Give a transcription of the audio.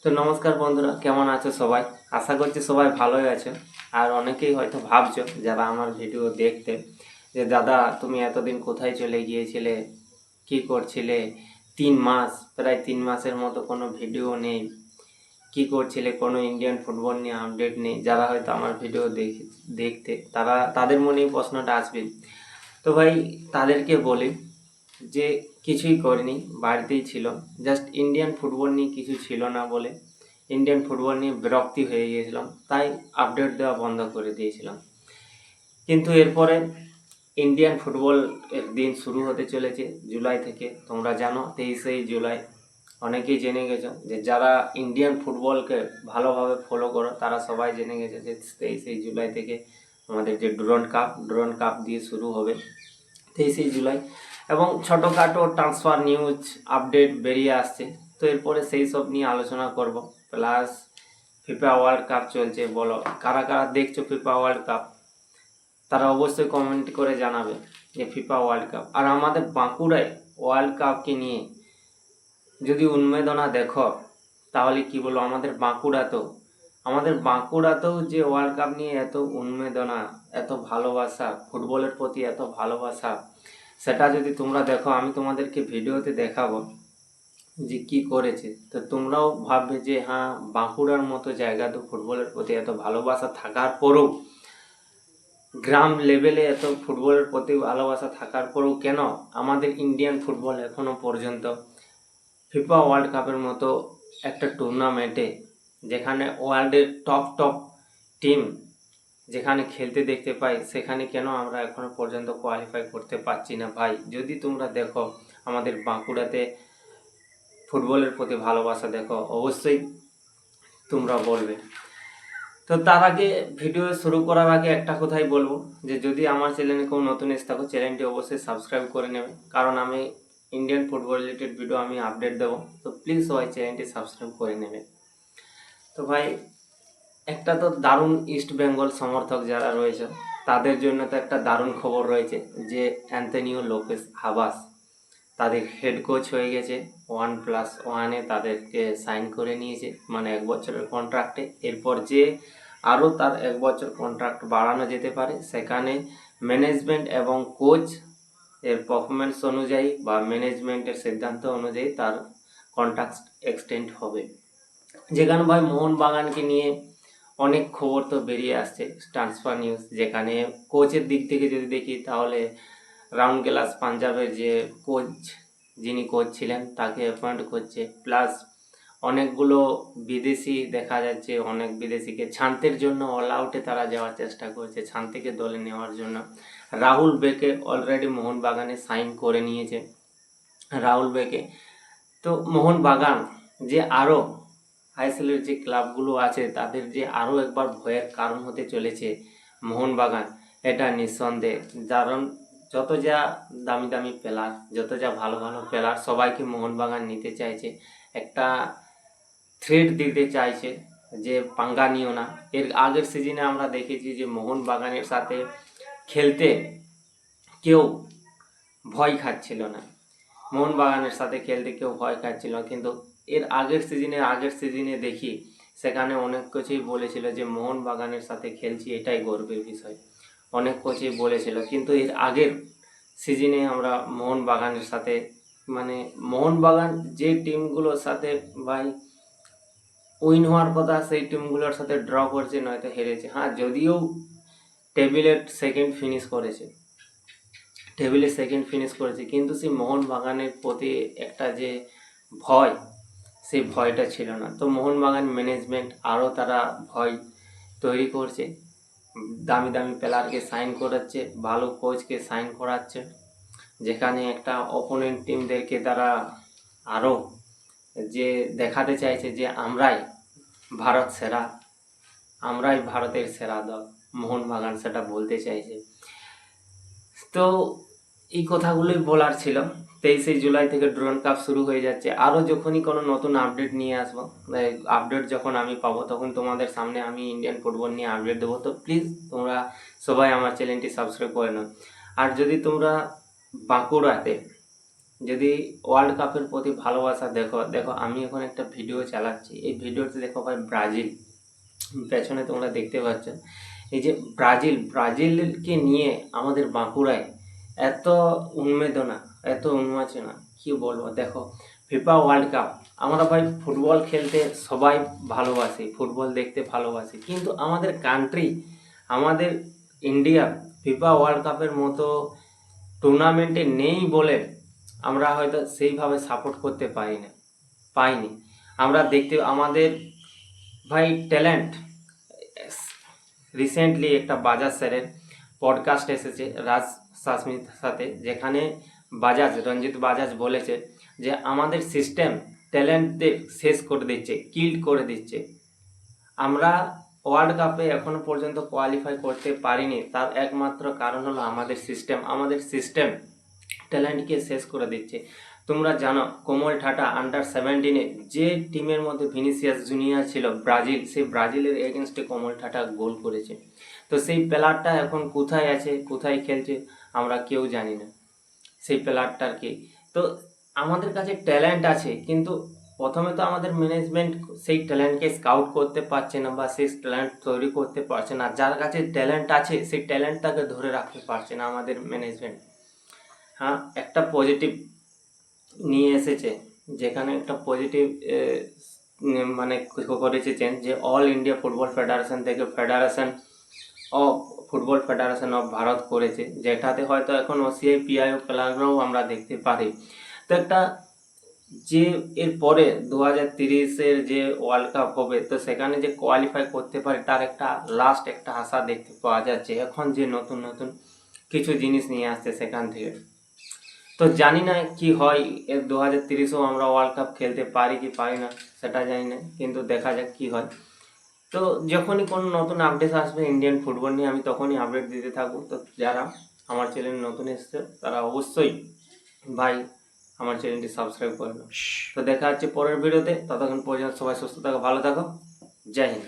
তো নমস্কার বন্ধুরা, কেমন আছো সবাই? আশা করছি সবাই ভালোই আছো। আর অনেকেই হয়তো ভাবছো যারা আমার ভিডিও দেখতে যে দাদা তুমি এতদিন কোথায় চলে গিয়েছিলে, কি করছিলে? 3 মাস, প্রায় 3 মাসের মতো কোনো ভিডিও নেই, কি করছিলে? কোনো ইন্ডিয়ান ফুটবল নিয়ে আপডেট নেই। যারা হয়তো আমার ভিডিও দেখতে তাদের মনেই প্রশ্নটা আসবে। তো ভাই, তাদেরকে বলি যে কিছুই করিনি, বাড়িতেই ছিল। জাস্ট ইন্ডিয়ান ফুটবল নিয়ে কিছু ছিল না বলে ইন্ডিয়ান ফুটবল নিয়ে বিরক্তি হয়ে গিয়েছিলাম, তাই আপডেট দেওয়া বন্ধ করে দিয়েছিলাম। কিন্তু এরপরে ইন্ডিয়ান ফুটবল একদিন শুরু হতে চলেছে জুলাই থেকে। তোমরা জানো 23শে জুলাই। অনেকেই জেনে গেছো, যে যারা ইন্ডিয়ান ফুটবলকে ভালোভাবে ফলো করো তারা সবাই জেনে গেছে যে 23শে জুলাই থেকে আমাদের যে ডুরান্ড কাপ দিয়ে শুরু হবে 23শে জুলাই। এবং ছোটোখাটো ট্রান্সফার নিউজ আপডেট বেরিয়ে আসছে। তো এরপরে সেই সব নিয়ে আলোচনা করব। প্লাস ফিফা ওয়ার্ল্ড কাপ চলছে, বলো কারা কারা দেখছো ফিফা ওয়ার্ল্ড কাপ? তারা অবশ্যই কমেন্ট করে জানাবে যে ফিফা ওয়ার্ল্ড কাপ। আর আমাদের বাঁকুড়ায় ওয়ার্ল্ড কাপকে নিয়ে যদি উন্মেদনা দেখো, তাহলে কি বলবো, আমাদের বাঁকুড়াতেও যে ওয়ার্ল্ড কাপ নিয়ে এত উন্মেদনা, এত ভালোবাসা, ফুটবলের প্রতি এত ভালোবাসা, সেটা যদি তোমরা দেখো, আমি তোমাদেরকে ভিডিওতে দেখাবো যে কি করেছে। তো তোমরাও ভাববে যে হ্যাঁ, বাঁকুড়ার মতো জায়গা তো ফুটবলের প্রতি এত ভালোবাসা থাকার পরেও, গ্রাম লেভেলে এত ফুটবলের প্রতি ভালোবাসা থাকার পরেও কেন আমাদের ইন্ডিয়ান ফুটবল এখনো পর্যন্ত ফিফা ওয়ার্ল্ড কাপের মতো একটা টুর্নামেন্টে, যেখানে ওয়ার্ল্ডের টপ টপ টিম যেখানে খেলতে দেখতে পাই, সেখানে কেন আমরা এখনো পর্যন্ত কোয়ালিফাই করতে পারছি না? ভাই, যদি তোমরা দেখো আমাদের বাঁকুড়াতে ফুটবলের প্রতি ভালোবাসা দেখো, অবশ্যই তোমরা বলবে। তো তার আগে, ভিডিও শুরু করার আগে একটা কথাই বলবো, যে যদি আমার চ্যানেলে কেউ নতুন এসে থাকো, চ্যানেলটি অবশ্যই সাবস্ক্রাইব করে নেবে, কারণ আমি ইন্ডিয়ান ফুটবল রিলেটেড ভিডিও আমি আপডেট দেবো। তো প্লিজ সবাই চ্যানেলটি সাবস্ক্রাইব করে নেবে। তো ভাই, একটা তো দারুণ ইস্ট বেঙ্গল সমর্থক যারা রয়েছে তাদের জন্য তো একটা দারুণ খবর রয়েছে, যে অ্যান্থনিও লোপেস হাবাস তাদের হেড কোচ হয়ে গেছে। 1+1-এ তাদেরকে সাইন করে নিয়েছে, মানে 1 বছরের কন্ট্রাক্টে। এরপর যে আরও তার 1 বছর কন্ট্রাক্ট বাড়ানো যেতে পারে, সেখানে ম্যানেজমেন্ট এবং কোচ এর পারফরমেন্স অনুযায়ী বা ম্যানেজমেন্টের সিদ্ধান্ত অনুযায়ী তার কন্ট্রাক্ট এক্সটেন্ড হবে। যেখানে ভাই মোহনবাগানকে নিয়ে অনেক খবর তো বেরিয়ে আসছে, ট্রান্সফার নিউজ। যেখানে কোচের দিক থেকে যদি দেখি, তাহলে রাউন্ডগ্লাস পাঞ্জাবের যে কোচ, যিনি কোচ ছিলেন, তাকে অ্যাপয়েন্ট করছে। প্লাস অনেকগুলো বিদেশি দেখা যাচ্ছে, অনেক বিদেশিকে ছানতের জন্য অল আউটে তারা যাওয়ার চেষ্টা করছে, ছানতেকে দলে নেওয়ার জন্য। রাহুল বেকে অলরেডি মোহনবাগানে সাইন করে নিয়েছে, রাহুল বেকে। তো মোহনবাগান যে আরও আইএসএলের যে ক্লাবগুলো আছে, তাদের যে আরও একবার ভয়ের কারণ হতে চলেছে মোহনবাগান, এটা নিঃসন্দেহে। কারণ যত যা দামি দামি প্লেয়ার, যত যা ভালো ভালো প্লেয়ার, সবাইকে মোহনবাগান নিতে চাইছে, একটা থ্রেট দিতে চাইছে যে পাঙ্গা নিও না। এর আগের সিজনে আমরা দেখেছি যে মোহনবাগানের সাথে খেলতে কেউ ভয় খাচ্ছিল না, মোহনবাগানের সাথে খেলতে কেউ ভয় খাচ্ছিল। কিন্তু এর আগের সিজনে দেখি, সেখানে অনেক কোচই বলেছিল যে মোহনবাগানের সাথে খেলছি, এটাই গর্বের বিষয়। অনেক কোচই বলেছিল, কিন্তু এর আগের সিজনে আমরা মোহনবাগানের সাথে, মানে মোহনবাগান যে টিমগুলোর সাথে ভাই উইন হওয়ার কথা, সেই টিমগুলোর সাথে ড্র করছে, নয়তো হেরেছে। হ্যাঁ, যদিও টেবিলে সেকেন্ড ফিনিশ করেছে, কিন্তু সেই মোহনবাগানের প্রতি একটা যে ভয়, সেই ভয়টা ছিল না। তো মোহনবাগান ম্যানেজমেন্ট আরও তারা ভয় তৈরি করছে, দামি দামি প্লেয়ারকে সাইন করাচ্ছে, ভালো কোচকে সাইন করাচ্ছে, যেখানে একটা অপোনেন্ট টিমদেরকে তারা আরও যে দেখাতে চাইছে যে আমরাই ভারত সেরা, আমরাই ভারতের সেরা দল, মোহনবাগান সেটা বলতে চাইছে। তো এই কথাগুলোই বলার ছিল। 23শে জুলাই থেকে ডুরান্ড কাপ শুরু হয়ে যাচ্ছে। আরও যখনই কোনো নতুন আপডেট নিয়ে আসবো, আপডেট যখন আমি পাবো, তখন তোমাদের সামনে আমি ইন্ডিয়ান ফুটবল নিয়ে আপডেট দেবো। তো প্লিজ তোমরা সবাই আমার চ্যানেলটি সাবস্ক্রাইব করে নাও। আর যদি তোমরা বাঁকুড়াতে যদি ওয়ার্ল্ড কাপের প্রতি ভালোবাসা দেখো, দেখো আমি এখন একটা ভিডিও চালাচ্ছি, এই ভিডিওতে দেখো ভাই ব্রাজিল, পেছনে তোমরা দেখতে পাচ্ছ, এই যে ব্রাজিলকে নিয়ে আমাদের বাঁকুড়ায় এত উন্মেদনা, এত উন্মাদনা, কি বলবো। দেখো ফিফা ওয়ার্ল্ড কাপ, আমরা ভাই ফুটবল খেলতে সবাই ভালোবাসি, ফুটবল দেখতে ভালোবাসি, কিন্তু আমাদের কান্ট্রি, আমাদের ইন্ডিয়া ফিফা ওয়ার্ল্ড কাপের মতো টুর্নামেন্টে নেই বলে আমরা হয়তো সেইভাবে সাপোর্ট করতে পাইনি। আমরা দেখতে আমাদের ভাই ট্যালেন্ট, রিসেন্টলি একটা বাজাজ স্যারের পডকাস্ট এসেছে রাজ শাসমির সাথে, যেখানে রঞ্জিত বাজাজ বলেছে যে আমাদের সিস্টেম ট্যালেন্টদের শেষ করে দিচ্ছে, কিল করে দিচ্ছে। আমরা ওয়ার্ল্ড কাপে এখনো পর্যন্ত কোয়ালিফাই করতে পারিনি, তার একমাত্র কারণ হলো আমাদের সিস্টেম ট্যালেন্টকে শেষ করে দিচ্ছে। তোমরা জানো কোমল ঠাটা আন্ডার-17 যে টিমের মধ্যে ভিনিসিয়াস জুনিয়র ছিল ব্রাজিল, সেই ব্রাজিলের এগেনস্টে কোমল ঠাটা গোল করেছে। তো সেই প্লেয়ারটা এখন কোথায় আছে, কোথায় খেলছে আমরা কেউ জানি না সেই প্লেয়ারটার কি। তো আমাদের কাছে ট্যালেন্ট আছে, কিন্তু প্রথমে তো আমাদের ম্যানেজমেন্ট সেই ট্যালেন্টকে স্কাউট করতে পারছে না, বা সেই ট্যালেন্ট তৈরি করতে পারছে না। যার কাছে ট্যালেন্ট আছে সেই ট্যালেন্টটাকে ধরে রাখতে পারছে না আমাদের ম্যানেজমেন্ট। হ্যাঁ, একটা পজিটিভ নিয়ে এসেছে, যেখানে একটা পজিটিভ মানে করেছে চেঞ্জ, যে অল ইন্ডিয়া ফুটবল ফেডারেশন থেকে ফুটবল ফেডারেশন অফ ভারত করেছে, যেটাতে হয়তো এখন ওসিআই পিআইও প্লেয়াররাও আমরা দেখতে পারি। তো একটা যে এরপরে 2030-এর যে ওয়ার্ল্ড কাপ হবে, তো সেখানে যে কোয়ালিফাই করতে পারে তার একটা লাস্ট একটা আশা দেখতে পাওয়া যাচ্ছে এখন, যে নতুন নতুন কিছু জিনিস নিয়ে আসছে সেখান থেকে। তো জানি না কি হয়, 2030-এও আমরা ওয়ার্ল্ড কাপ খেলতে পারি কি পারি না সেটা জানি না, কিন্তু দেখা যাক কি হয়। তো যখনই কোনো নতুন আপডেট আসবে ইন্ডিয়ান ফুটবল নিয়ে, আমি তখনই আপডেট দিতে থাকবো। তো যারা আমার চ্যানেল নতুন এসছে তারা অবশ্যই ভাই আমার চ্যানেলটি সাবস্ক্রাইব করে নাও। তো দেখা হচ্ছে পরের ভিডিওতে, ততক্ষণ পর্যন্ত সবাই সুস্থ থাকো, ভালো থাকো, জয় হিন্দ।